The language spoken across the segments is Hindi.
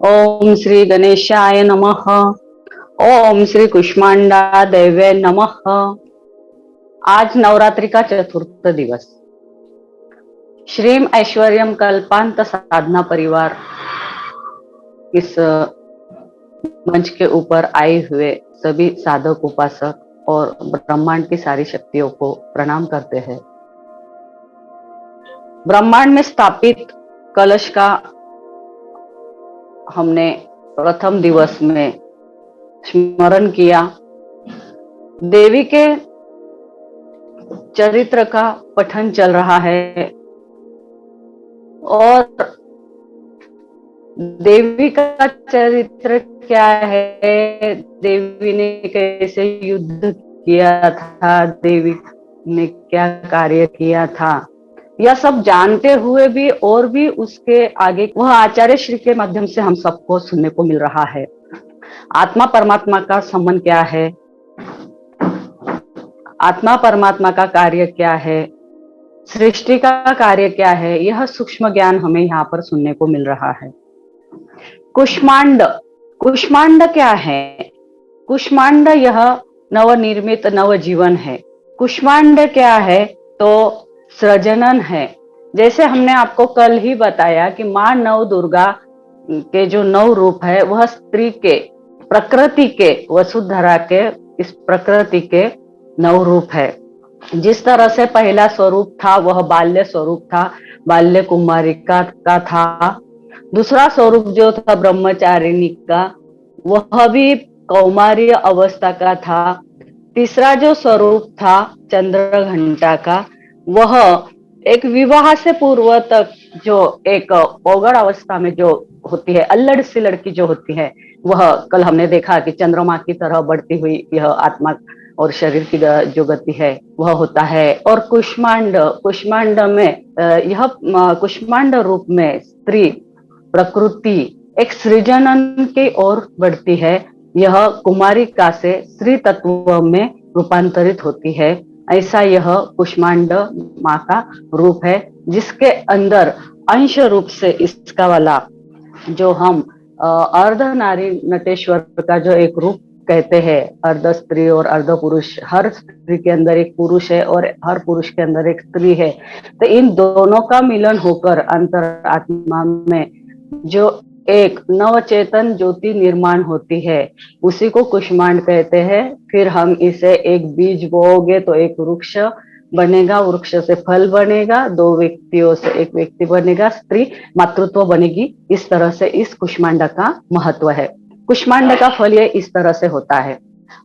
ओम श्री गणेशाय नमः। ओम श्री कुष्मांडा देवे नमः। आज नवरात्रि का चतुर्थ दिवस। श्रीम ऐश्वर्यम कल्पांत साधना परिवार इस मंच के ऊपर आए हुए सभी साधक उपासक और ब्रह्मांड की सारी शक्तियों को प्रणाम करते हैं। ब्रह्मांड में स्थापित कलश का हमने प्रथम दिवस में स्मरण किया। देवी के चरित्र का पठन चल रहा है और देवी का चरित्र क्या है, देवी ने कैसे युद्ध किया था, देवी ने क्या कार्य किया था, यह सब जानते हुए भी और भी उसके आगे वह आचार्य श्री के माध्यम से हम सबको सुनने को मिल रहा है। आत्मा परमात्मा का संबंध क्या है, आत्मा परमात्मा का कार्य क्या है, सृष्टि का कार्य क्या है, यह सूक्ष्म ज्ञान हमें यहाँ पर सुनने को मिल रहा है। कुष्मांड, कुष्मांड क्या है? कुष्मांड यह नवनिर्मित नवजीवन है। कुष्मांड क्या है? तो सृजनन है। जैसे हमने आपको कल ही बताया कि माँ नव दुर्गा के जो नव रूप है वह स्त्री के, प्रकृति के, वसुधरा के, इस प्रकृति के नव रूप है। जिस तरह से पहला स्वरूप था वह बाल्य स्वरूप था, बाल्य कुमारिका का था। दूसरा स्वरूप जो था ब्रह्मचारिणी का, वह भी कौमार्य अवस्था का था। तीसरा जो स्वरूप था चंद्र घंटा का, वह एक विवाह से पूर्व तक जो एक ओगड़ अवस्था में जो होती है, अल्लड़ सी लड़की जो होती है, वह कल हमने देखा कि चंद्रमा की तरह बढ़ती हुई यह आत्मा और शरीर की जो गति है वह होता है। और कुष्मांड, कुष्मांड में यह कुष्मांड रूप में स्त्री प्रकृति एक सृजनन की ओर बढ़ती है। यह कुमारिका से स्त्री तत्व में रूपांतरित होती है। ऐसा यह कुष्मांड माँ का रूप है, जिसके अंदर अंश रूप से इसका वाला जो हम अर्ध नारी नटेश्वर का जो एक रूप कहते हैं, अर्ध स्त्री और अर्ध पुरुष, हर स्त्री के अंदर एक पुरुष है और हर पुरुष के अंदर एक स्त्री है। तो इन दोनों का मिलन होकर अंतरात्मा में जो एक नवचेतन ज्योति निर्माण होती है, उसी को कुष्मांड कहते हैं। फिर हम इसे एक बीज बोओगे तो एक वृक्ष बनेगा, वृक्ष से फल बनेगा, दो व्यक्तियों से एक व्यक्ति बनेगा, स्त्री मातृत्व बनेगी। इस तरह से इस कुष्मांड का महत्व है। कुष्मांड का फल ये इस तरह से होता है।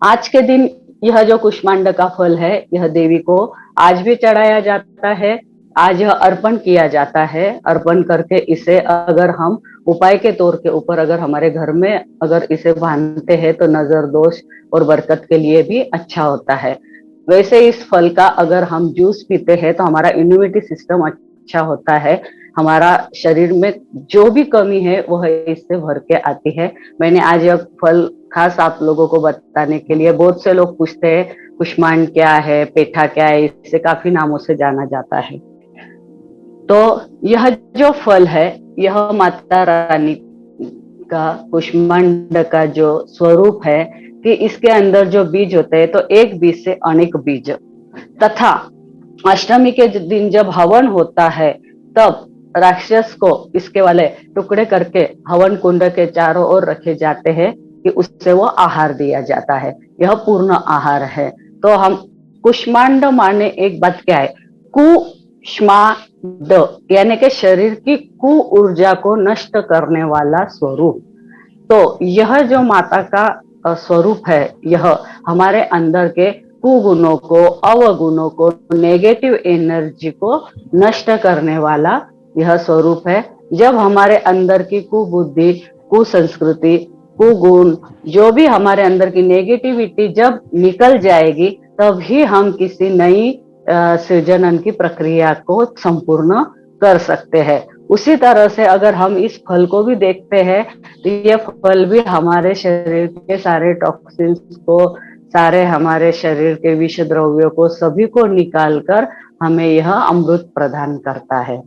आज के दिन यह जो कुष्मांड का फल है, यह देवी को आज भी चढ़ाया जाता है, आज यह अर्पण किया जाता है। अर्पण करके इसे अगर हम उपाय के तौर के ऊपर अगर हमारे घर में अगर इसे बांधते हैं तो नजर दोष और बरकत के लिए भी अच्छा होता है। वैसे इस फल का अगर हम जूस पीते हैं तो हमारा इम्यूनिटी सिस्टम अच्छा होता है, हमारा शरीर में जो भी कमी है वह इससे भर के आती है। मैंने आज यह फल खास आप लोगों को बताने के लिए, बहुत से लोग पूछते हैं कुष्मांड क्या है, पेठा क्या है, इससे काफी नामों से जाना जाता है। तो यह जो फल है, यह माता रानी का, कुष्मांड का जो स्वरूप है कि इसके अंदर जो बीज होते हैं, तो एक बीज से अनेक बीज, तथा अष्टमी के दिन जब हवन होता है तब राक्षस को इसके वाले टुकड़े करके हवन कुंड के चारों ओर रखे जाते हैं कि उससे वो आहार दिया जाता है। यह पूर्ण आहार है। तो हम कुष्मांड माने एक बात क्या है, कुष्मांड यानी कि शरीर की कु ऊर्जा को नष्ट करने वाला स्वरूप। तो यह जो माता का स्वरूप है, यह हमारे अंदर के कुगुणों को, अवगुणों को, नेगेटिव एनर्जी को नष्ट करने वाला यह स्वरूप है। जब हमारे अंदर की कुबुद्धि, कुसंस्कृति, कुगुण, जो भी हमारे अंदर की नेगेटिविटी जब निकल जाएगी, तभी हम किसी नई सृजनन की प्रक्रिया को संपूर्ण कर सकते हैं। उसी तरह से अगर हम इस फल को भी देखते हैं तो ये फल भी हमारे शरीर के सारे टॉक्सिन्स को, सारे हमारे शरीर के विष द्रव्यों को, सभी को निकालकर हमें यह अमृत प्रदान करता है।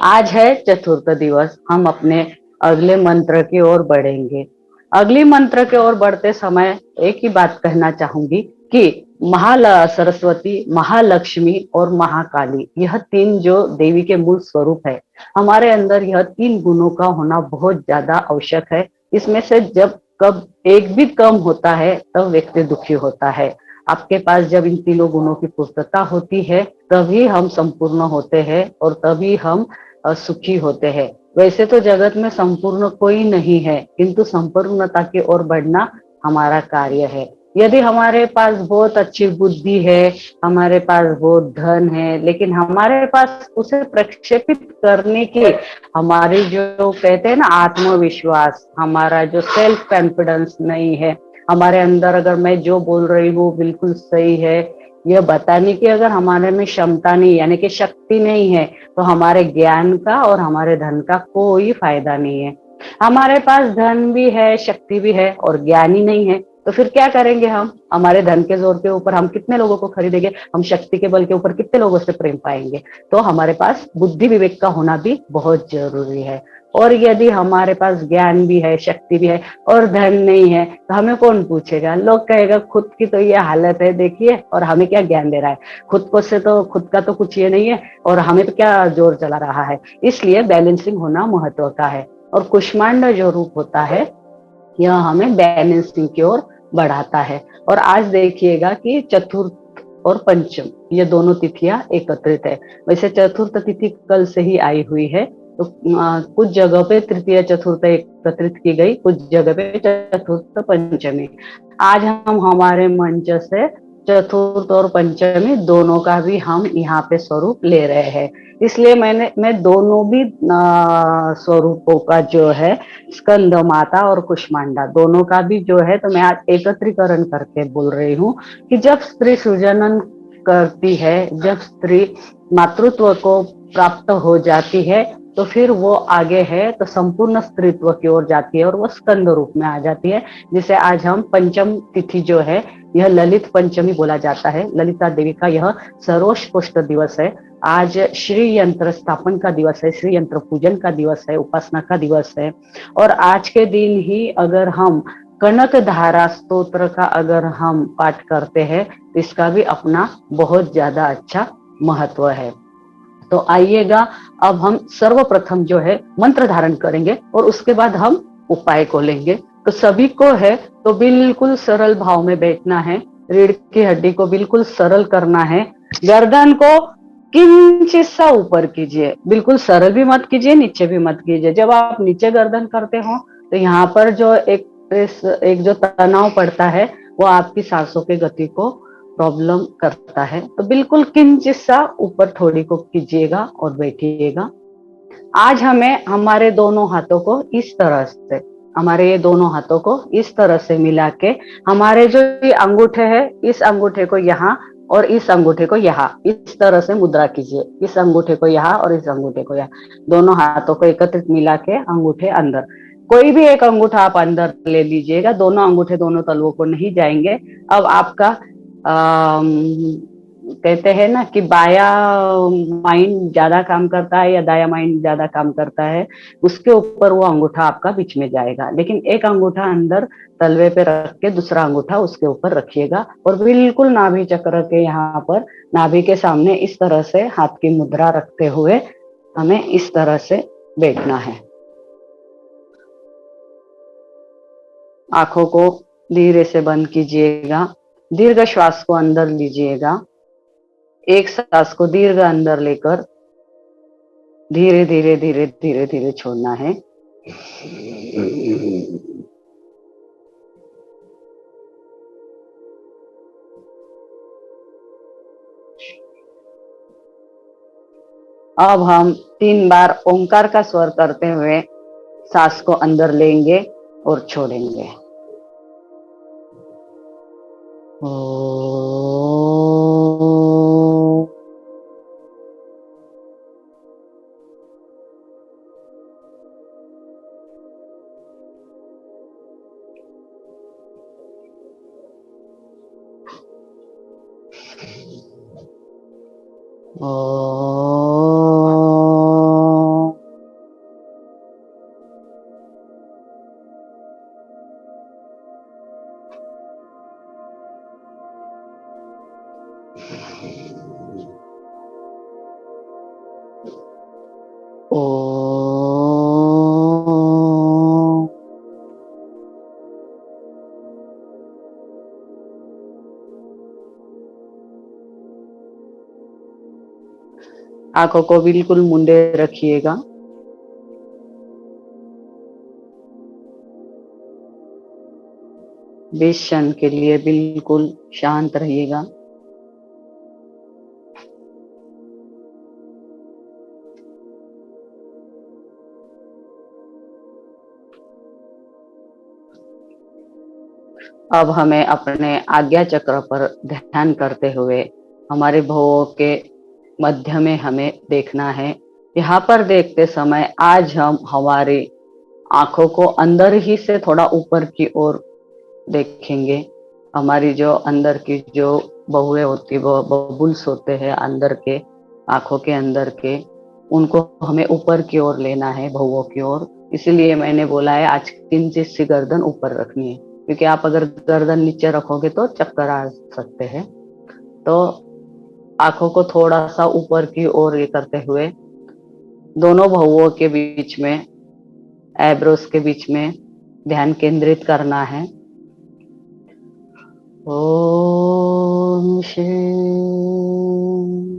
आज है चतुर्थ दिवस। हम अपने अगले मंत्र की ओर बढ़ेंगे। अगली मंत्र की ओर बढ़ते समय एक ही बात कहना चाहूंगी कि सरस्वती, महालक्ष्मी और महाकाली, यह तीन जो देवी के मूल स्वरूप है, हमारे अंदर यह तीन गुणों का होना बहुत ज्यादा आवश्यक है। इसमें से जब कब एक भी कम होता है तब व्यक्ति दुखी होता है। आपके पास जब इन तीनों गुणों की पूर्तता होती है तभी हम संपूर्ण होते हैं और तभी हम सुखी होते हैं। वैसे तो जगत में संपूर्ण कोई नहीं है, किंतु संपूर्णता की ओर बढ़ना हमारा कार्य है। यदि हमारे पास बहुत अच्छी बुद्धि है, हमारे पास बहुत धन है, लेकिन हमारे पास उसे प्रक्षेपित करने की हमारी जो कहते हैं ना आत्मविश्वास, हमारा जो सेल्फ कॉन्फिडेंस नहीं है, हमारे अंदर अगर मैं जो बोल रही हूँ बिल्कुल सही है, यह बताने की अगर हमारे में क्षमता नहीं यानी कि शक्ति नहीं है, तो हमारे ज्ञान का और हमारे धन का कोई फायदा नहीं है। हमारे पास धन भी है, शक्ति भी है और ज्ञान ही नहीं है, तो फिर क्या करेंगे हम? हमारे धन के जोर के ऊपर हम कितने लोगों को खरीदेंगे? हम शक्ति के बल के ऊपर कितने लोगों से प्रेम पाएंगे? तो हमारे पास बुद्धि विवेक का होना भी बहुत जरूरी है। और यदि हमारे पास ज्ञान भी है, शक्ति भी है और धन नहीं है, तो हमें कौन पूछेगा? लोग कहेगा खुद की तो ये हालत है देखिए, और हमें क्या ज्ञान दे रहा है? खुद को से तो खुद का तो कुछ ये नहीं है और हमें तो क्या जोर चला रहा है। इसलिए बैलेंसिंग होना महत्व का है। और कुष्मांड जो रूप होता है यह हमें बैलेंसिंग की ओर बढ़ाता है। और आज देखिएगा कि चतुर्थ और पंचम ये दोनों तिथियां एकत्रित है। वैसे चतुर्थ तिथि कल से ही आई हुई है, तो कुछ जगह पे तृतीय चतुर्थ एकत्रित की गई, कुछ जगह पे चतुर्थ पंचमी। आज हम हमारे मंच से चतुर्थ और पंचमी दोनों का भी हम यहाँ पे स्वरूप ले रहे हैं। इसलिए मैं दोनों भी स्वरूपों का जो है स्कंद माता और कुष्मांडा दोनों का भी जो है, तो मैं आज एकत्रीकरण करके बोल रही हूँ कि जब स्त्री सृजनन करती है, जब स्त्री मातृत्व को प्राप्त हो जाती है, तो फिर वो आगे है तो संपूर्ण स्त्रीत्व की ओर जाती है और वो स्कंद रूप में आ जाती है। जिसे आज हम पंचम तिथि जो है यह ललित पंचमी बोला जाता है। ललिता देवी का यह सर्वोत्कृष्ट दिवस है। आज श्री यंत्र स्थापन का दिवस है, श्री यंत्र पूजन का दिवस है, उपासना का दिवस है। और आज के दिन ही अगर हम कनक धारा स्तोत्र का अगर हम पाठ करते हैं तो इसका भी अपना बहुत ज्यादा अच्छा महत्व है। तो आइएगा अब हम सर्वप्रथम जो है मंत्र धारण करेंगे और उसके बाद हम उपाय को लेंगे। तो सभी को है तो बिल्कुल सरल भाव में बैठना है, रीढ़ की हड्डी को बिल्कुल सरल करना है, गर्दन को किंचित सा ऊपर कीजिए, बिल्कुल सरल भी मत कीजिए, नीचे भी मत कीजिए। जब आप नीचे गर्दन करते हो तो यहाँ पर जो एक जो तनाव पड़ता है वो आपकी सांसों की गति को प्रॉब्लम करता है। तो बिल्कुल किंचित सा ऊपर थोड़ी को कीजिएगा और बैठिएगा। आज हमें हमारे दोनों हाथों को इस तरह से, हमारे ये दोनों हाथों को इस तरह से मिला के, हमारे जो ये अंगूठे है इस अंगूठे को यहाँ और इस अंगूठे को यहाँ इस तरह से मुद्रा कीजिए। इस अंगूठे को यहाँ और इस अंगूठे को यहाँ, दोनों हाथों को एकत्रित मिला के अंगूठे अंदर, कोई भी एक अंगूठा आप अंदर ले लीजिएगा, दोनों अंगूठे दोनों तलवों को नहीं जाएंगे। अब आपका कहते हैं ना कि बाया माइंड ज्यादा काम करता है या दाया माइंड ज्यादा काम करता है, उसके ऊपर वो अंगूठा आपका बीच में जाएगा। लेकिन एक अंगूठा अंदर तलवे पे रख के दूसरा अंगूठा उसके ऊपर रखिएगा और बिल्कुल नाभि चक्र के यहाँ पर नाभि के सामने इस तरह से हाथ की मुद्रा रखते हुए हमें इस तरह से बैठना है। आंखों को धीरे से बंद कीजिएगा, दीर्घ श्वास को अंदर लीजिएगा, एक सांस को दीर्घ अंदर लेकर धीरे धीरे धीरे धीरे धीरे छोड़ना है। अब हम 3 बार ओंकार का स्वर करते हुए सांस को अंदर लेंगे और छोड़ेंगे। ओ आंखों को बिल्कुल मूंदे रखिएगा। बीस क्षण के लिए बिल्कुल शांत रहिएगा। अब हमें अपने आज्ञा चक्र पर ध्यान करते हुए हमारे भवों के मध्य में हमें देखना है। यहाँ पर देखते समय आज हम हमारी आंखों को अंदर ही से थोड़ा ऊपर की ओर देखेंगे। हमारी जो अंदर की जो बहुएं होती वो बबुल्स होते हैं अंदर के, आंखों के अंदर के, उनको हमें ऊपर की ओर लेना है, बहुओं की ओर। इसीलिए मैंने बोला है आज किंचित सी गर्दन ऊपर रखनी है, क्योंकि आप अगर गर्दन नीचे रखोगे तो चक्कर आ सकते हैं। तो आंखों को थोड़ा सा ऊपर की ओर ये करते हुए दोनों बहुओं के बीच में, आईब्रोज के बीच में ध्यान केंद्रित करना है। ओम श्री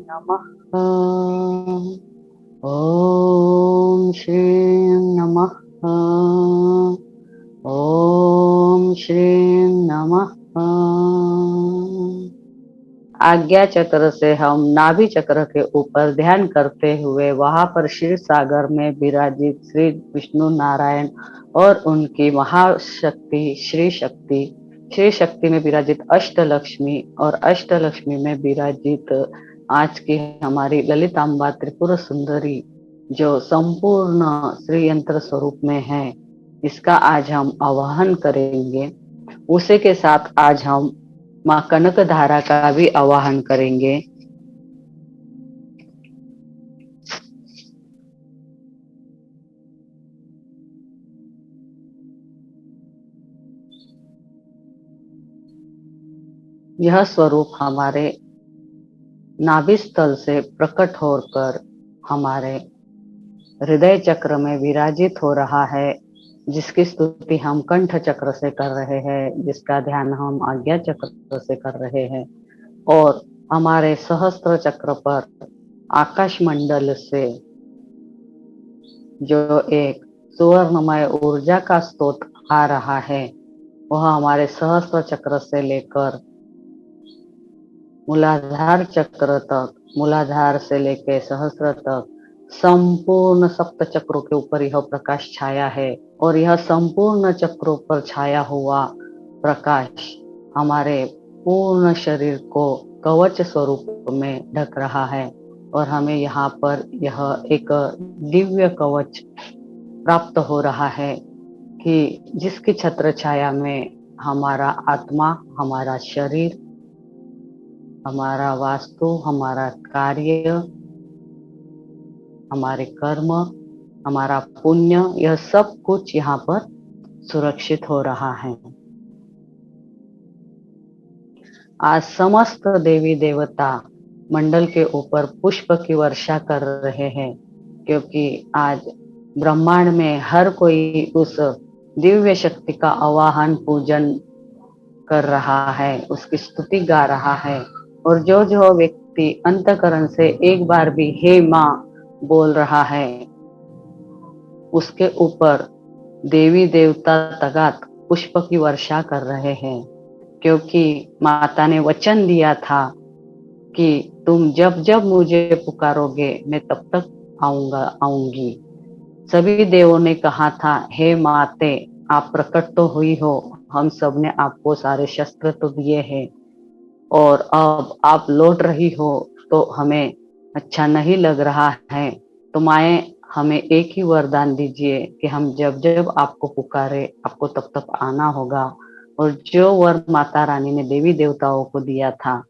नमः। ओम श्री नमः। ओम श्री नमः। आज्ञा चक्र से हम नाभि चक्र के ऊपर ध्यान करते हुए वहां पर क्षीर सागर में विराजित श्री विष्णु नारायण और उनकी महाशक्ति श्री शक्ति में विराजित अष्टलक्ष्मी और अष्टलक्ष्मी में विराजित आज की हमारी ललितांबा त्रिपुर सुंदरी जो संपूर्ण श्री यंत्र स्वरूप में है, इसका आज हम आवाहन करेंगे। उसी के साथ आज हम माँ कनक धारा का भी आवाहन करेंगे। यह स्वरूप हमारे नाभि स्थल से प्रकट होकर हमारे हृदय चक्र में विराजित हो रहा है, जिसकी स्तुति हम कंठ चक्र से कर रहे हैं, जिसका ध्यान हम आज्ञा चक्र से कर रहे हैं, और हमारे सहस्त्र चक्र पर आकाश मंडल से जो एक सुवर्णमय ऊर्जा का स्रोत आ रहा है, वह हमारे सहस्त्र चक्र से लेकर मूलाधार चक्र तक, मूलाधार से लेकर सहस्त्र तक संपूर्ण सप्त चक्रों के ऊपर यह प्रकाश छाया है। और यह संपूर्ण चक्रों पर छाया हुआ प्रकाश हमारे पूर्ण शरीर को कवच स्वरूप में ढक रहा है, और हमें यहाँ पर यह एक दिव्य कवच प्राप्त हो रहा है कि जिसकी छत्र छाया में हमारा आत्मा, हमारा शरीर, हमारा वास्तु, हमारा कार्य, हमारे कर्म, हमारा पुण्य, यह सब कुछ यहाँ पर सुरक्षित हो रहा है। आज समस्त देवी देवता मंडल के ऊपर पुष्प की वर्षा कर रहे हैं, क्योंकि आज ब्रह्मांड में हर कोई उस दिव्य शक्ति का आवाहन पूजन कर रहा है, उसकी स्तुति गा रहा है। और जो जो व्यक्ति अंतकरण से एक बार भी हे माँ बोल रहा है, उसके ऊपर देवी देवता तगात पुष्प की वर्षा कर रहे हैं, क्योंकि माता ने वचन दिया था कि तुम जब जब मुझे पुकारोगे मैं तब तक आऊंगी। सभी देवों ने कहा था हे माते आप प्रकट तो हुई हो, हम सब ने आपको सारे शस्त्र तो दिए हैं, और अब आप लौट रही हो तो हमें अच्छा नहीं लग रहा है। तो माए हमें एक ही वरदान दीजिए कि हम जब जब आपको पुकारे आपको तब तक आना होगा। और जो वर माता रानी ने देवी देवताओं को दिया था,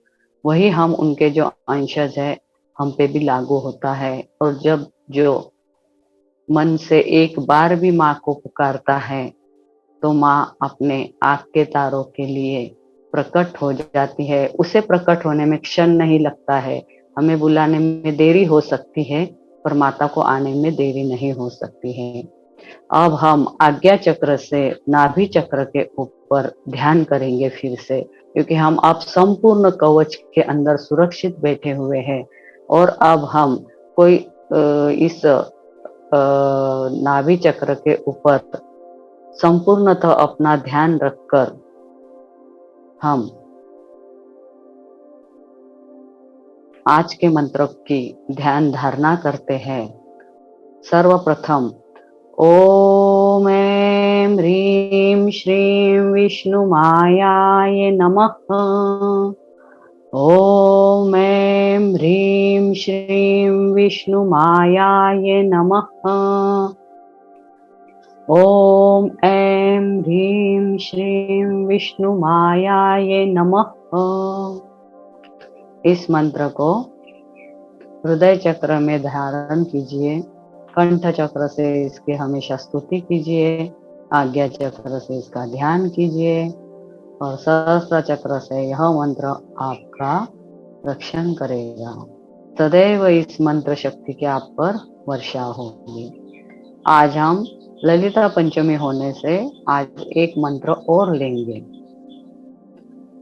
वही हम उनके जो अंशज है हम पे भी लागू होता है। और जब जो मन से एक बार भी माँ को पुकारता है, तो माँ अपने आँख के तारों के लिए प्रकट हो जाती है। उसे प्रकट होने में क्षण नहीं लगता है। हमें बुलाने में देरी हो सकती है, पर माता को आने में देरी नहीं हो सकती है। अब हम आज्ञा चक्र से नाभि चक्र के ऊपर ध्यान करेंगे फिर से, क्योंकि हम अब संपूर्ण कवच के अंदर सुरक्षित बैठे हुए हैं। और अब हम कोई इस नाभि चक्र के ऊपर संपूर्णतः अपना ध्यान रखकर हम आज के मंत्र की ध्यान धारणा करते हैं। सर्वप्रथम ओम ऐं ह्रीं श्रीं विष्णुमायाय नमः। ओम ऐं ह्रीं श्रीं विष्णुमायाय नमः। ओम ऐं ह्रीं श्रीं विष्णुमायाय नमः। इस मंत्र को हृदय चक्र में धारण कीजिए। कंठ चक्र से इसकी हमेशा स्तुति कीजिए। आज्ञा चक्र से इसका ध्यान कीजिए और सहस्त्र चक्र से यह मंत्र आपका रक्षण करेगा। सदैव इस मंत्र शक्ति की आप पर वर्षा होगी। आज हम ललिता पंचमी होने से आज एक मंत्र और लेंगे।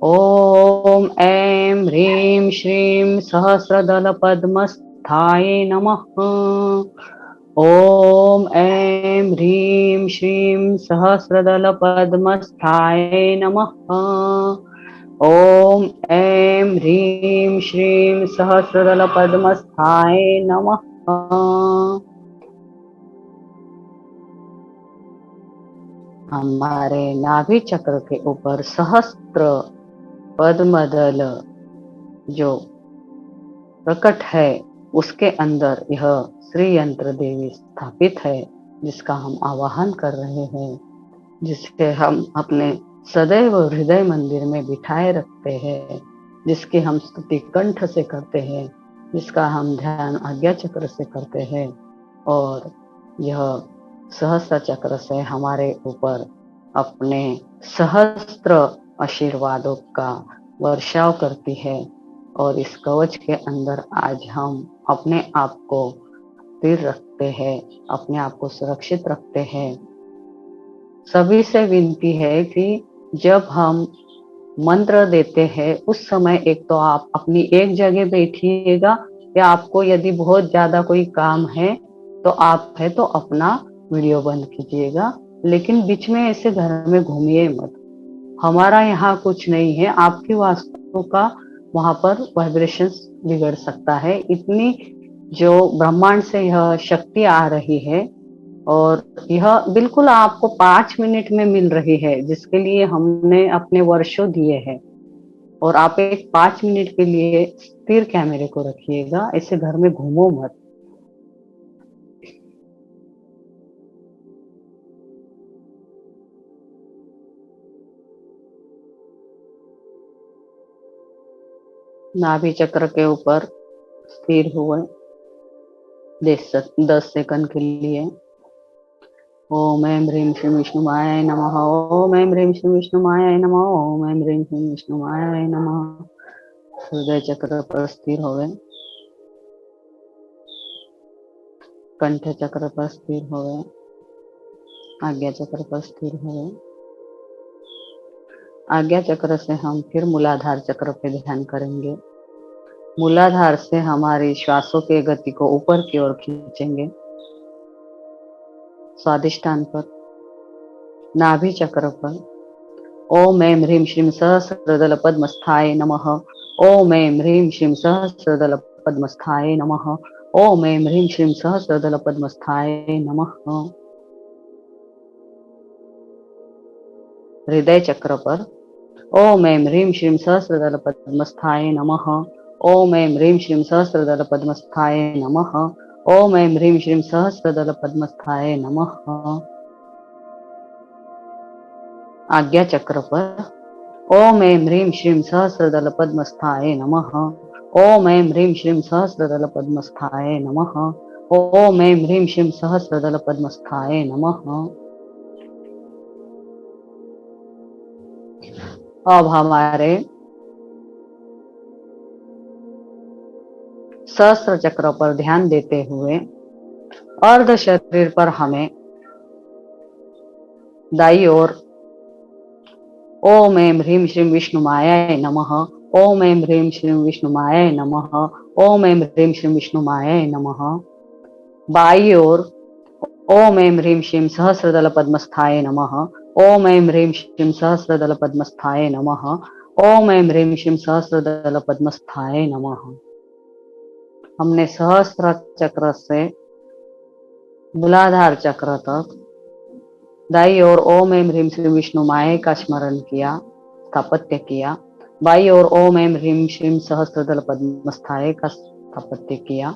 ओम ऐं ह्रीं श्रीं सहस्रदल पद्मस्थाय नमः। ओम ऐं ह्रीं श्रीं सहस्रदल पद्मस्थाय नमः। ओम ऐं ह्रीं श्रीं सहस्रदल पद्मस्थाय नमः। हमारे नाभि चक्र के ऊपर सहस्त्र पद्मदल जो प्रकट है, उसके अंदर यह श्री यंत्र देवी स्थापित है, जिसका हम आवाहन कर रहे हैं, जिसके हम अपने सदैव हृदय मंदिर में बिठाए रखते हैं, जिसकी हम स्तुति कंठ से करते हैं, जिसका हम ध्यान आज्ञा चक्र से करते हैं। और यह सहस्त्र चक्र से हमारे ऊपर अपने सहस्त्र आशीर्वादों का वर्षाव करती है। और इस कवच के अंदर आज हम अपने आप को स्थिर रखते हैं, अपने आप को सुरक्षित रखते हैं। सभी से विनती है कि जब हम मंत्र देते हैं उस समय एक तो आप अपनी एक जगह बैठिएगा, या आपको यदि बहुत ज्यादा कोई काम है तो आप है तो अपना वीडियो बंद कीजिएगा, लेकिन बीच में ऐसे घर में घूमिए मत। हमारा यहाँ कुछ नहीं है, आपकी वास्तु का वहां पर वाइब्रेशन बिगड़ सकता है। इतनी जो ब्रह्मांड से यह शक्ति आ रही है और यह बिल्कुल आपको 5 मिनट में मिल रही है, जिसके लिए हमने अपने वर्षों दिए हैं। और आप एक 5 मिनट के लिए स्थिर कैमरे को रखिएगा, ऐसे घर में घूमो मत। नाभि चक्र के ऊपर स्थिर हुए 10 सेकंड के लिए। ओम ऐं ह्रीं श्रीं विष्णुमाय नमः। ओम ऐं ह्रीं श्रीं विष्णुमाय नमः। ओम ऐं ह्रीं श्रीं विष्णुमाय नमः। हृदय चक्र पर स्थिर हो गए, कंठ चक्र पर स्थिर हो गए, आज्ञा चक्र पर स्थिर हो गए। आज्ञा चक्र से हम फिर मूलाधार चक्र पे ध्यान करेंगे। मूलाधार से हमारी श्वासों के गति को ऊपर की ओर खींचेंगे। स्वादिष्ठान पर, नाभि चक्र पर ओम ऐं ह्रीं श्रीं सहस्रदल पद्मस्थाय नमः। ओम ऐं ह्रीं श्रीं सहस्रदल पद्मस्थाय नमः। ओम ऐं ह्रीं श्रीं सहस्रदल पद्मस्थाय नमः। हृदय चक्र पर ओम ऐं ह्रीं श्रीं सहस्रदल पद्मस्थाय नमः। ओम ऐं ह्रीं श्रीं सहस्रदल पद्मस्थाय नमः। ओम ऐं ह्रीं श्रीं सहस्रदल पद्मस्थाय नमः। आज्ञा चक्र पर ओम ऐं ह्रीं श्रीं सहस्रदल पद्मस्थाय नमः। ओम ऐं ह्रीं श्रीं सहस्रदल पद्मस्थाय नमः। ओम ऐं ह्रीं श्रीं सहस्रदल पद्मस्थाय नमः। अब हमारे सहस्त्र चक्र पर ध्यान देते हुए अर्ध शरीर पर हमें दाई ओर ओम ऐं ह्रीं श्रीं विष्णुमायाय नमः, ओम ऐं ह्रीं श्रीं विष्णुमायाय नमः, ओम ऐं ह्रीं श्रीं विष्णुमायाय नमः। बाई ओर ओम ऐं ह्रीं श्रीं सहस्रदल पद्मस्थाय नमः, ओम ऐं ह्रीं श्रीं सहस्रदल पद्मस्थाय नमः, ओम ऐं ह्रीं श्रीं सहस्रदल पद्मस्थाय नमः। हमने सहस्त्र चक्र से मूलाधार चक्र तक दाई ओर ओम ऐं ह्रीं श्रीं विष्णुमायाय का स्मरण किया, स्थापत्य किया। बाई ओर ओम ऐं ह्रीं श्रीं सहस्रदल पद्मस्थाय का स्थापत्य किया।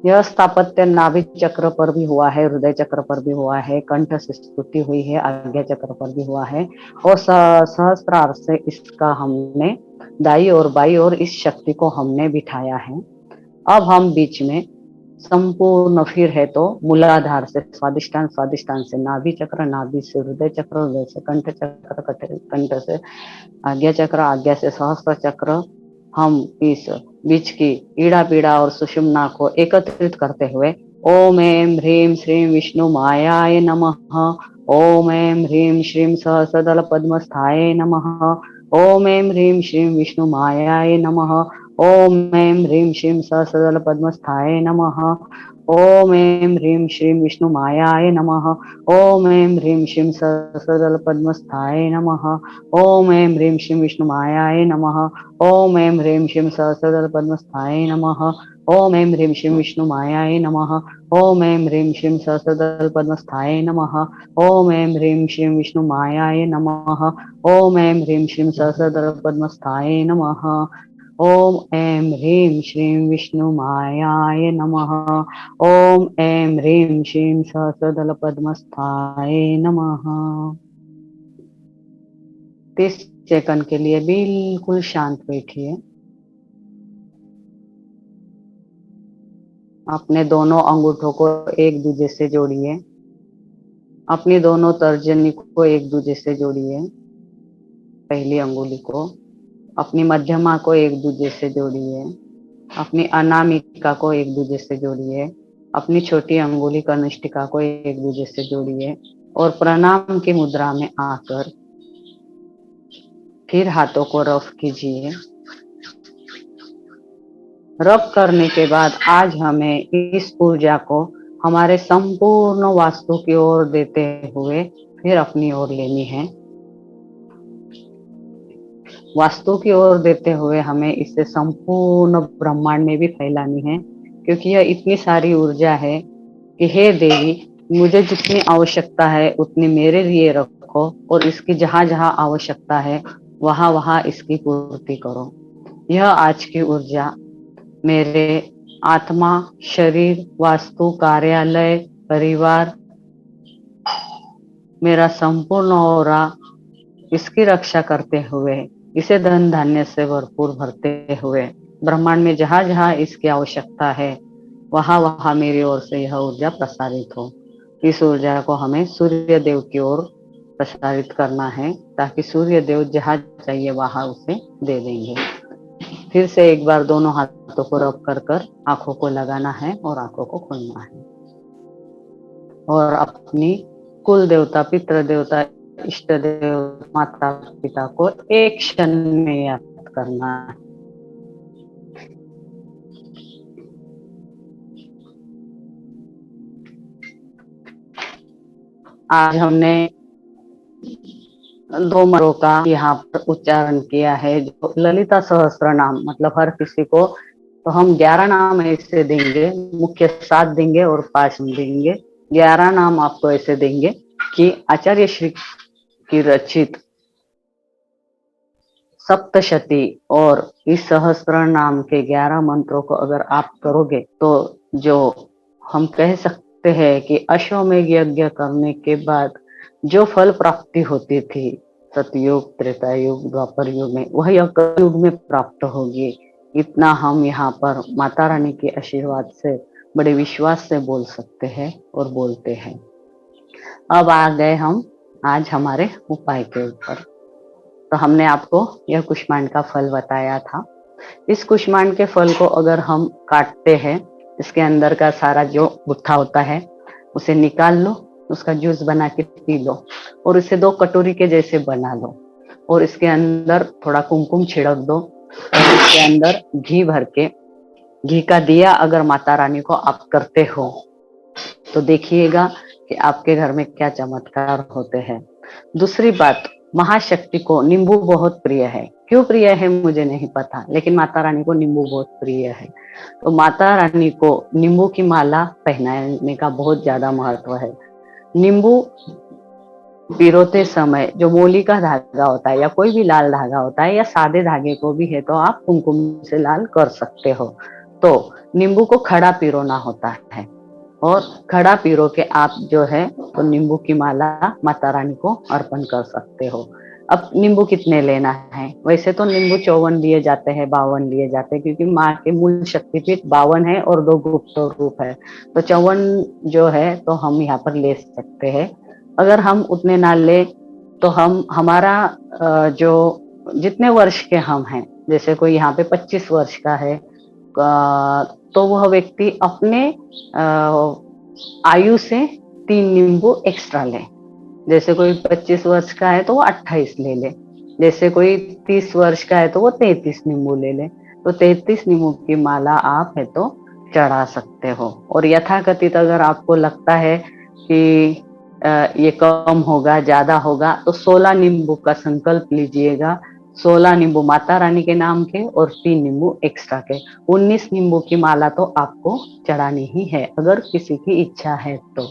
यह स्थापत्य नाभि चक्र पर भी हुआ है, हृदय चक्र पर भी हुआ है, कंठ से स्तुति हुई है, आज्ञा चक्र पर भी हुआ है और सहस्त्रार से इसका हमने दाई और बाई और इस शक्ति को हमने बिठाया है। अब हम बीच में संपूर्ण फिर है तो मूलाधार से स्वादिष्टान, स्वादिष्टान से नाभि चक्र, नाभि से हृदय चक्र, हृदय से कंठ चक्र, कंठ से आज्ञा चक्र, आज्ञा से सहस्त्र चक्र। हम इस बीच की ईड़ा पीड़ा और सुषुम्ना को एकत्रित करते हुए ओम ऐं ह्रीं श्रीं विष्णु मायाय नमः, ओम ऐं ह्रीं श्रीं सहस्रदल पद्मस्थाय नमः, ओम ऐं ह्रीं श्रीं विष्णु मायाय नमः, ओम ऐं ह्रीं श्रीं सहस्रदल पद्मस्थाय नमः, ओम ऐं ह्रीं श्रीं विष्णु मायाय नमः, ओम ऐं ह्रीं श्रीं सहस्रदल पद्मस्थाय नमः, ओम ऐं ह्रीं श्रीं विष्णु मायाय नमः, ओम ऐं ह्रीं श्रीं सहस्रदल पद्मस्थाय नमः, ओम ऐं ह्रीं श्रीं विष्णु मायाय नमः, ओम ऐं ह्रीं श्रीं सहस्रदल पद्मस्थाय नमः, ओम ऐं ह्रीं श्रीं विष्णु मायाय नमः, ओम ऐं ह्रीं श्रीं सहस्रदल पद्मस्थाय नमः, ओम ऐं ह्रीं श्रीं विष्णु मायाय नमः, ओम ऐं ह्रीं श्रीं सहस्रदल पद्मस्थाय नमः। 30 सेकंड के लिए बिल्कुल शांत बैठिए। अपने दोनों अंगूठों को एक दूसरे से जोड़िए, अपनी दोनों तर्जनी को एक दूसरे से जोड़िए, पहली अंगुली को, अपनी मध्यमा को एक दूसरे से जोड़िए, अपनी अनामिका को एक दूसरे से जोड़िए, अपनी छोटी अंगुली कनिष्ठिका को एक दूसरे से जोड़िए और प्रणाम की मुद्रा में आकर फिर हाथों को रफ कीजिए। रब करने के बाद आज हमें इस ऊर्जा को हमारे संपूर्ण वास्तु की ओर देते हुए फिर अपनी ओर लेनी है। वास्तु की ओर देते हुए हमें इसे संपूर्ण ब्रह्मांड में भी फैलानी है, क्योंकि यह इतनी सारी ऊर्जा है कि हे देवी, मुझे जितनी आवश्यकता है उतनी मेरे लिए रखो और इसकी जहां जहां आवश्यकता है वहां वहां इसकी पूर्ति करो। यह आज की ऊर्जा मेरे आत्मा, शरीर, वास्तु, कार्यालय, परिवार, मेरा संपूर्ण औरा, इसकी रक्षा करते हुए, इसे धन धान्य से भरपूर भरते हुए ब्रह्मांड में जहां जहां इसकी आवश्यकता है वहां वहां मेरी ओर से यह ऊर्जा प्रसारित हो। इस ऊर्जा को हमें सूर्य देव की ओर प्रसारित करना है ताकि सूर्य देव जहां चाहिए वहां उसे दे देंगे। फिर से एक बार दोनों हाथों को रब कर कर आंखों को लगाना है और आंखों को खोलना है और अपनी कुल देवता, पितृ देवता, इष्ट देव, माता पिता को एक क्षण में याद करना है। आज हमने 2 मंत्रों का यहाँ पर उच्चारण किया है, जो ललिता सहस्त्र नाम, मतलब हर किसी को तो हम 11 नाम ऐसे देंगे, मुख्य 7 देंगे और 5 हम देंगे। 11 नाम आपको ऐसे देंगे कि आचार्य श्री की रचित सप्तशती और इस सहस्त्र नाम के 11 मंत्रों को अगर आप करोगे तो जो हम कह सकते हैं कि अश्वमेध यज्ञ करने के बाद जो फल प्राप्ति होती थी सतयुग, त्रेता युग, द्वापर युग में, वह कलयुग में प्राप्त होगी। इतना हम यहाँ पर माता रानी के आशीर्वाद से बड़े विश्वास से बोल सकते हैं और बोलते हैं। अब आ गए हम आज हमारे उपाय के ऊपर। तो हमने आपको यह कुष्मांड का फल बताया था। इस कुष्मांड के फल को अगर हम काटते हैं, इसके अंदर का सारा जो गुत्था होता है उसे निकाल लो, उसका जूस बना के पी लो और इसे 2 कटोरी के जैसे बना लो और इसके अंदर थोड़ा कुमकुम छिड़क दो और इसके अंदर घी भर के, घी का दिया अगर माता रानी को आप करते हो तो देखिएगा कि आपके घर में क्या चमत्कार होते हैं। दूसरी बात, महाशक्ति को नींबू बहुत प्रिय है। क्यों प्रिय है मुझे नहीं पता, लेकिन माता रानी को नींबू बहुत प्रिय है। तो माता रानी को नींबू की माला पहनाने का बहुत ज्यादा महत्व है। नींबू पिरोते समय जो मोली का धागा होता है या कोई भी लाल धागा होता है या सादे धागे को भी है तो आप कुमकुम से लाल कर सकते हो। तो नींबू को खड़ा पिरोना होता है और खड़ा पिरो के आप जो है तो नींबू की माला माता रानी को अर्पण कर सकते हो। अब नींबू कितने लेना है? वैसे तो नींबू 54 लिए जाते हैं, 52 लिए जाते हैं, क्योंकि माँ के मूल शक्तिपीठ 52 है और 2 गुप्त रूप है, तो 54 जो है तो हम यहाँ पर ले सकते हैं। अगर हम उतने ना ले तो हम हमारा जो जितने वर्ष के हम हैं, जैसे कोई यहाँ पे 25 वर्ष का है तो वह व्यक्ति अपने आयु से 3 नींबू एक्स्ट्रा ले। जैसे कोई 25 वर्ष का है तो वो 28 ले ले, जैसे कोई 30 वर्ष का है तो वो 33 नींबू ले ले। तो 33 नींबू की माला आप है तो चढ़ा सकते हो। और यथाकथित अगर आपको लगता है कि ये कम होगा ज्यादा होगा तो 16 नींबू का संकल्प लीजिएगा। 16 नींबू माता रानी के नाम के और 3 नींबू एक्स्ट्रा के, 19 नींबू की माला तो आपको चढ़ानी ही है अगर किसी की इच्छा है तो।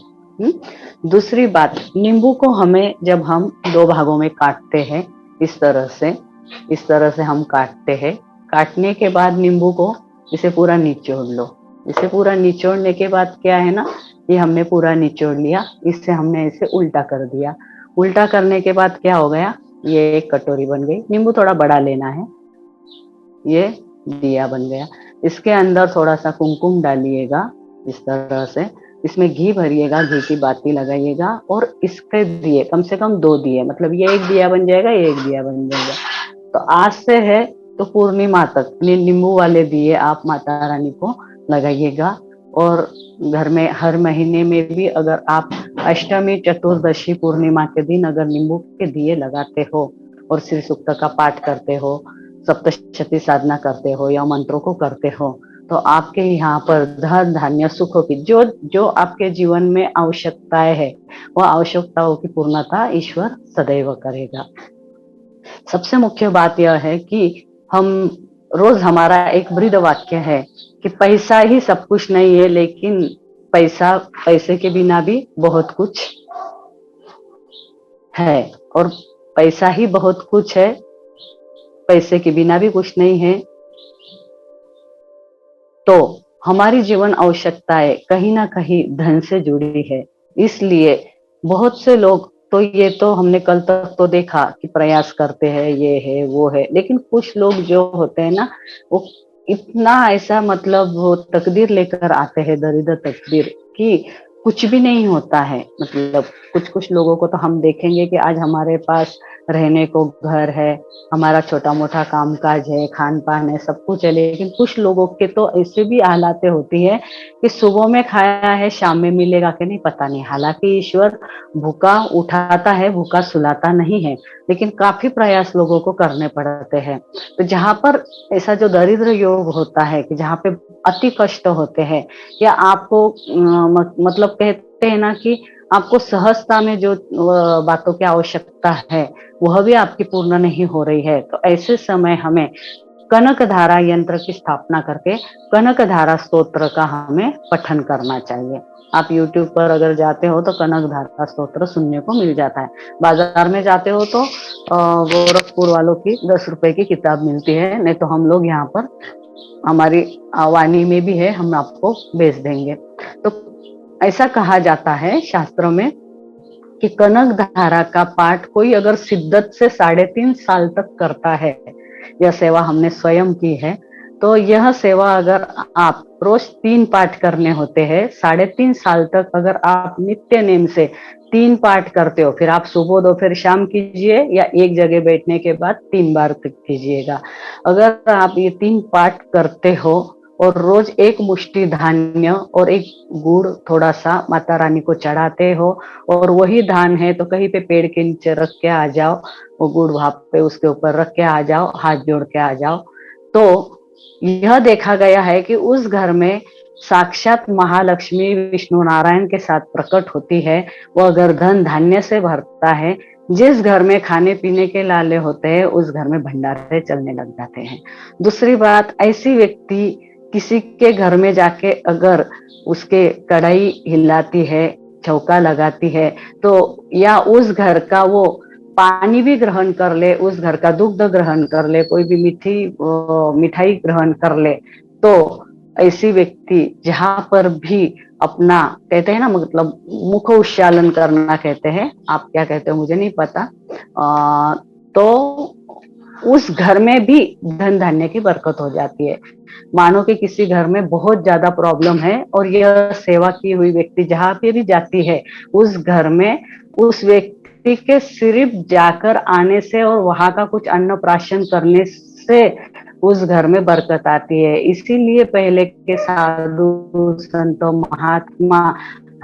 दूसरी बात, नींबू को हमें जब हम 2 भागों में काटते हैं इस तरह से हम काटते हैं। काटने के बाद नींबू को इसे पूरा निचोड़ लो। इसे पूरा निचोड़ने के बाद क्या है ना, ये हमने पूरा निचोड़ लिया, इससे हमने इसे उल्टा कर दिया। उल्टा करने के बाद क्या हो गया, ये एक कटोरी बन गई। नींबू थोड़ा बड़ा लेना है, ये दिया बन गया। इसके अंदर थोड़ा सा कुमकुम डालिएगा इस तरह से, इसमें घी भरिएगा, घी की बाती लगाइएगा और इसके दिए कम से कम 2 दिए, मतलब ये एक दिया बन जाएगा, ये एक दिया बन जाएगा। तो आज से है तो पूर्णिमा तक नींबू वाले दिए आप माता रानी को लगाइएगा। और घर में हर महीने में भी अगर आप अष्टमी, चतुर्दशी, पूर्णिमा के दिन अगर नींबू के दिए लगाते हो और श्री सूक्त का पाठ करते हो, सप्तशती साधना करते हो या मंत्रों को करते हो तो आपके यहाँ पर धन धान्य सुखों की जो आपके जीवन में आवश्यकताएं है वह आवश्यकताओं की पूर्णता ईश्वर सदैव करेगा। सबसे मुख्य बात यह है कि हम रोज, हमारा एक वृद्ध वाक्य है कि पैसा ही सब कुछ नहीं है, लेकिन पैसे के बिना भी बहुत कुछ है, और पैसा ही बहुत कुछ है, पैसे के बिना भी कुछ नहीं है। तो हमारी जीवन आवश्यकताएं कहीं ना कहीं धन से जुड़ी है। इसलिए बहुत से लोग तो, ये तो हमने कल तक तो देखा कि प्रयास करते हैं, ये है वो है, लेकिन कुछ लोग जो होते हैं ना वो इतना ऐसा मतलब वो तकदीर लेकर आते हैं, दरिद्र तकदीर कि कुछ भी नहीं होता है। मतलब कुछ लोगों को तो हम देखेंगे कि आज हमारे पास रहने को घर है, हमारा छोटा मोटा कामकाज है, खान पान है, सब कुछ है, लेकिन कुछ लोगों के तो ऐसे भी हालातें होती है कि सुबह में खाया है शाम में मिलेगा कि नहीं पता नहीं। हालांकि ईश्वर भूखा उठाता है, भूखा सुलाता नहीं है, लेकिन काफी प्रयास लोगों को करने पड़ते हैं। तो जहाँ पर ऐसा जो दरिद्र योग होता है कि जहाँ पे अति कष्ट होते हैं, या आपको मतलब कहते हैं ना कि आपको सहजता में जो बातों की आवश्यकता है वह भी आपकी पूर्ण नहीं हो रही है, तो ऐसे समय हमें कनक धारा यंत्र की स्थापना करके कनक धारा स्तोत्र का हमें पठन करना चाहिए। आप YouTube पर अगर जाते हो तो कनक धारा स्तोत्र सुनने को मिल जाता है। बाजार में जाते हो तो गोरखपुर वालों की 10 रुपए की किताब मिलती है, नहीं तो हम लोग यहाँ पर हमारी वाणी में भी है, हम आपको भेज देंगे। तो ऐसा कहा जाता है शास्त्रों में कि कनक धारा का पाठ कोई अगर शिद्दत से 3.5 साल तक करता है, यह सेवा हमने स्वयं की है, तो यह सेवा अगर आप रोज 3 पाठ करने होते हैं, 3.5 साल तक अगर आप नित्य नेम से 3 पाठ करते हो, फिर आप सुबह दोपहर शाम कीजिए या एक जगह बैठने के बाद 3 बार तक कीजिएगा। अगर आप ये 3 पाठ करते हो और रोज एक मुट्ठी धान्य और एक गुड़ थोड़ा सा माता रानी को चढ़ाते हो, और वही धान है तो कहीं पे पेड़ के नीचे रख के आ जाओ, वो गुड़ वहां पे उसके ऊपर रख के आ जाओ, हाथ जोड़ के आ जाओ, तो यह देखा गया है कि उस घर में साक्षात महालक्ष्मी विष्णु नारायण के साथ प्रकट होती है। वह घर धन धान्य से भरता है। जिस घर में खाने पीने के लाले होते हैं उस घर में भंडारे चलने लग जाते हैं। दूसरी बात, ऐसी व्यक्ति किसी के घर में जाके अगर उसके कढ़ाई हिलाती है, चौका लगाती है, तो या उस घर का वो पानी भी ग्रहण कर ले, उस घर का दुग्ध ग्रहण कर ले, कोई भी मिठाई ग्रहण कर ले, तो ऐसी व्यक्ति जहां पर भी अपना, कहते हैं ना, मतलब मुख उच्चारण करना कहते हैं, आप क्या कहते हो मुझे नहीं पता, तो उस घर में भी धन धान्य की बरकत हो जाती है। मानो कि किसी घर में बहुत ज्यादा प्रॉब्लम है और यह सेवा की हुई व्यक्ति जहां पे भी जाती है, उस घर में उस व्यक्ति के सिर्फ जाकर आने से और वहां का कुछ अन्नप्राशन करने से उस घर में बरकत आती है। इसीलिए पहले के साधु संत महात्मा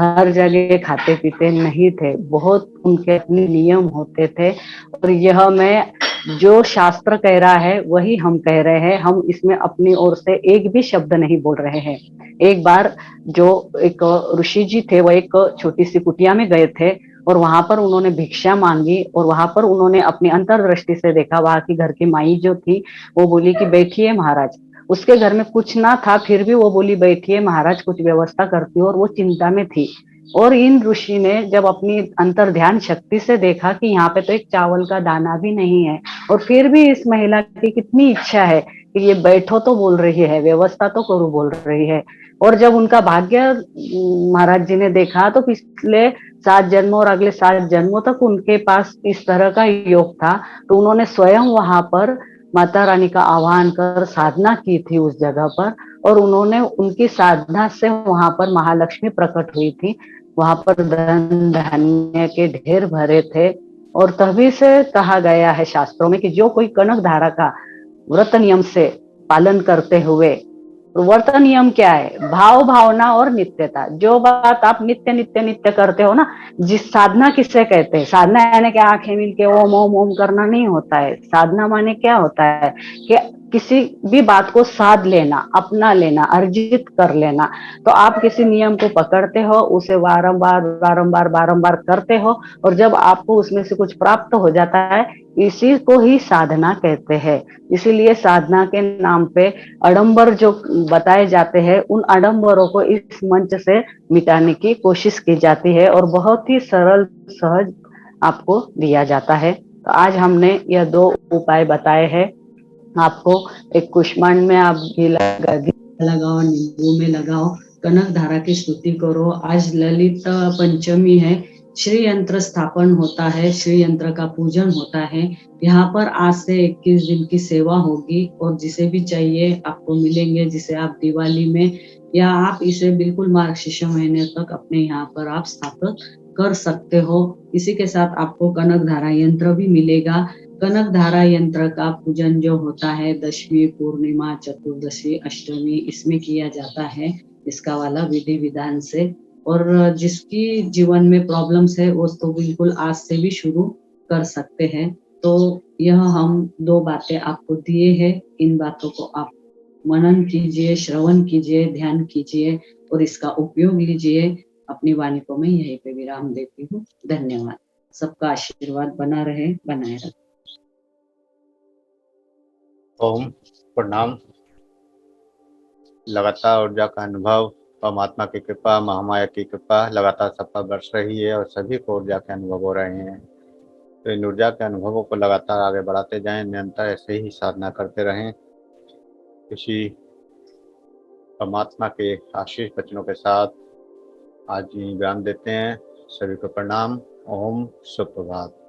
हर जगह खाते पीते नहीं थे, बहुत उनके अपने नियम होते थे। और यह मैं जो शास्त्र कह रहा है वही हम कह रहे हैं, हम इसमें अपनी ओर से एक भी शब्द नहीं बोल रहे हैं। एक बार जो एक ऋषि जी थे, वो एक छोटी सी कुटिया में गए थे और वहां पर उन्होंने भिक्षा मांगी, और वहां पर उन्होंने अपनी अंतर्दृष्टि से देखा, वहां की घर की माई जो थी वो बोली कि बैठिए महाराज। उसके घर में कुछ ना था, फिर भी वो बोली बैठिए महाराज, कुछ व्यवस्था करती हूँ, और वो चिंता में थी। और इन ऋषि ने जब अपनी अंतर ध्यान शक्ति से देखा कि यहाँ पे तो एक चावल का दाना भी नहीं है, और फिर भी इस महिला की कितनी इच्छा है कि ये बैठो तो बोल रही है, व्यवस्था तो करो बोल रही है। और जब उनका भाग्य महाराज जी ने देखा, तो पिछले 7 जन्मों और अगले 7 जन्मों तक उनके पास इस तरह का योग था, तो उन्होंने स्वयं वहां पर माता रानी का आह्वान कर साधना की थी उस जगह पर, और उन्होंने उनकी साधना से वहां पर महालक्ष्मी प्रकट हुई थी। वहां पर धन धान्य के ढेर भरे थे। और तभी से कहा गया है शास्त्रों में कि जो कोई कनक धारा का व्रत नियम से पालन करते हुए, व्रत नियम क्या है, भाव भावना और नित्यता, जो बात आप नित्य नित्य नित्य करते हो ना, जिस साधना किससे कहते हैं, साधना यानी कि आंखें मिल के ओम ओम ओम करना नहीं होता है। साधना माने क्या होता है कि किसी भी बात को साध लेना, अपना लेना, अर्जित कर लेना। तो आप किसी नियम को पकड़ते हो, उसे बारंबार बारंबार बारंबार करते हो, और जब आपको उसमें से कुछ प्राप्त हो जाता है, इसी को ही साधना कहते हैं। इसीलिए साधना के नाम पे आडंबर जो बताए जाते हैं, उन आडंबरों को इस मंच से मिटाने की कोशिश की जाती है, और बहुत ही सरल सहज आपको दिया जाता है। तो आज हमने यह 2 उपाय बताए हैं आपको। एक कुष्मांड में आप घी लगाओ, नींबू में लगाओ, कनक धारा की स्तुति करो। आज ललित पंचमी है, श्री यंत्र स्थापन होता है, श्री यंत्र का पूजन होता है। यहाँ पर आज से 21 दिन की सेवा होगी, और जिसे भी चाहिए आपको मिलेंगे, जिसे आप दिवाली में या आप इसे बिल्कुल मार्गशीर्ष महीने तक अपने यहाँ पर आप स्थापित कर सकते हो। इसी के साथ आपको कनक धारा यंत्र भी मिलेगा। कनक धारा यंत्र का पूजन जो होता है दशमी, पूर्णिमा, चतुर्दशी, अष्टमी, इसमें किया जाता है, इसका वाला विधि विधान से। और जिसकी जीवन में प्रॉब्लम्स है वो तो बिल्कुल आज से भी शुरू कर सकते हैं। तो यह हम 2 बातें आपको दिए हैं, इन बातों को आप मनन कीजिए, श्रवण कीजिए, ध्यान कीजिए और इसका उपयोग लीजिए। अपनी वाणी को मैं यहीं पे विराम देती हूँ। धन्यवाद। सबका आशीर्वाद बना रहे, बनाए रहे। ओम प्रणाम। लगातार ऊर्जा का अनुभव, परमात्मा की कृपा, महामाया की कृपा लगातार सब पर बरस रही है और सभी को ऊर्जा के अनुभव हो रहे हैं। तो इन ऊर्जा के अनुभवों को लगातार आगे बढ़ाते जाएं, निरंतर ऐसे ही साधना करते रहें। किसी परमात्मा के आशीष वचनों के साथ आज ही ज्ञान देते हैं। सभी को प्रणाम। ओम सुप्रभात।